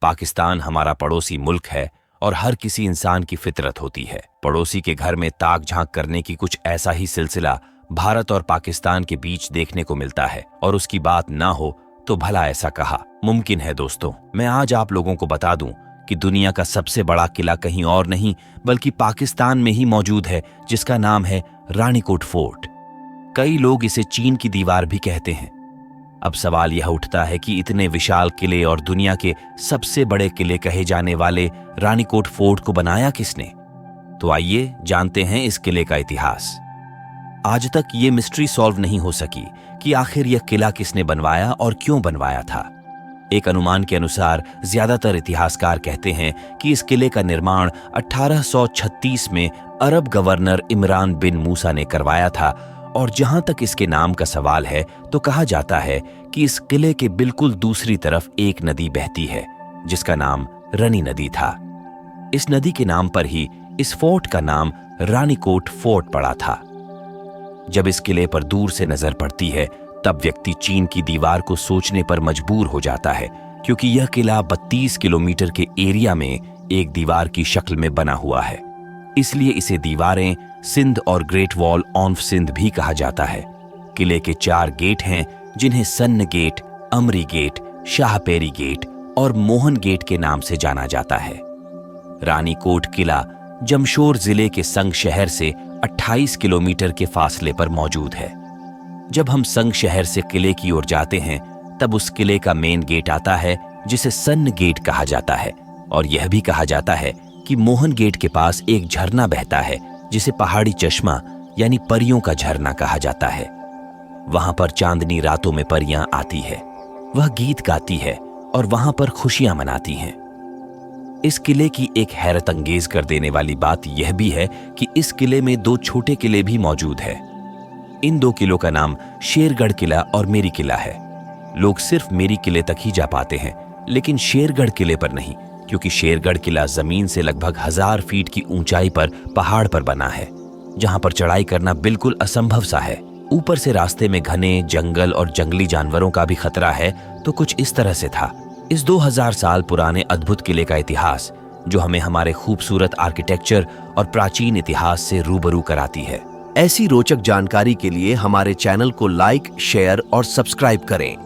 पाकिस्तान हमारा पड़ोसी मुल्क है और हर किसी इंसान की फितरत होती है। पड़ोसी के घर में ताक झांक करने की कुछ ऐसा ही सिलसिला भारत और पाकिस्तान के बीच देखने को मिलता है, और उसकी बात ना हो तो भला ऐसा कहा मुमकिन है। दोस्तों, मैं आज आप लोगों को बता दूं कि दुनिया का सबसे बड़ा किला कहीं और नहीं बल्कि पाकिस्तान में ही मौजूद है, जिसका नाम है रानीकोट फोर्ट। कई लोग इसे चीन की दीवार भी कहते हैं। अब सवाल यह उठता है कि इतने विशाल किले और दुनिया के सबसे बड़े किले कहे जाने वाले रानीकोट फोर्ट को बनाया किसने? तो आइए जानते हैं इस किले का इतिहास। आज तक ये मिस्ट्री सॉल्व नहीं हो सकी कि आखिर यह किला किसने बनवाया और क्यों बनवाया था। एक अनुमान के अनुसार ज्यादातर इतिहासकार कहते हैं कि इस किले का निर्माण 1836 में अरब गवर्नर इमरान बिन मूसा ने करवाया था, और जहां तक इसके नाम का सवाल है तो कहा जाता है कि इस किले के बिल्कुल दूसरी तरफ एक नदी बहती है जिसका नाम रनी नदी था। इस नदी के नाम पर ही इस फोर्ट का नाम रानीकोट फोर्ट पड़ा था। जब इस किले पर दूर से नजर पड़ती है तब व्यक्ति चीन की दीवार को सोचने पर मजबूर हो जाता है, क्योंकि यह किला 32 किलोमीटर के एरिया में एक दीवार की शक्ल में बना हुआ है। इसलिए इसे दीवारें सिंध और ग्रेट वॉल ऑफ सिंध भी कहा जाता है। किले के 4 गेट हैं, जिन्हें सन्न गेट, अमरी गेट, शाहपेरी गेट और मोहन गेट के नाम से जाना जाता है। रानीकोट किला जमशोर जिले के संग शहर से 28 किलोमीटर के फासले पर मौजूद है। जब हम संग शहर से किले की ओर जाते हैं तब उस किले का मेन गेट आता है जिसे सन्न गेट कहा जाता है, और यह भी कहा जाता है कि मोहन गेट के पास एक झरना बहता है जिसे पहाड़ी चश्मा यानी परियों का झरना कहा जाता है। वहां पर चांदनी रातों में परियां आती है, वह गीत गाती है और वहां पर खुशियां मनाती हैं। इस किले की एक हैरत अंगेज कर देने वाली बात यह भी है कि इस किले में 2 छोटे किले भी मौजूद है। इन 2 किलों का नाम शेरगढ़ किला और मेरी किला है। लोग सिर्फ मेरी किले तक ही जा पाते हैं, लेकिन शेरगढ़ किले पर नहीं, क्योंकि शेरगढ़ किला जमीन से लगभग 1000 फीट की ऊंचाई पर पहाड़ पर बना है, जहां पर चढ़ाई करना बिल्कुल असंभव सा है। ऊपर से रास्ते में घने जंगल और जंगली जानवरों का भी खतरा है। तो कुछ इस तरह से था इस 2000 साल पुराने अद्भुत किले का इतिहास, जो हमें हमारे खूबसूरत आर्किटेक्चर और प्राचीन इतिहास से रूबरू कराती है। ऐसी रोचक जानकारी के लिए हमारे चैनल को लाइक, शेयर और सब्सक्राइब करें।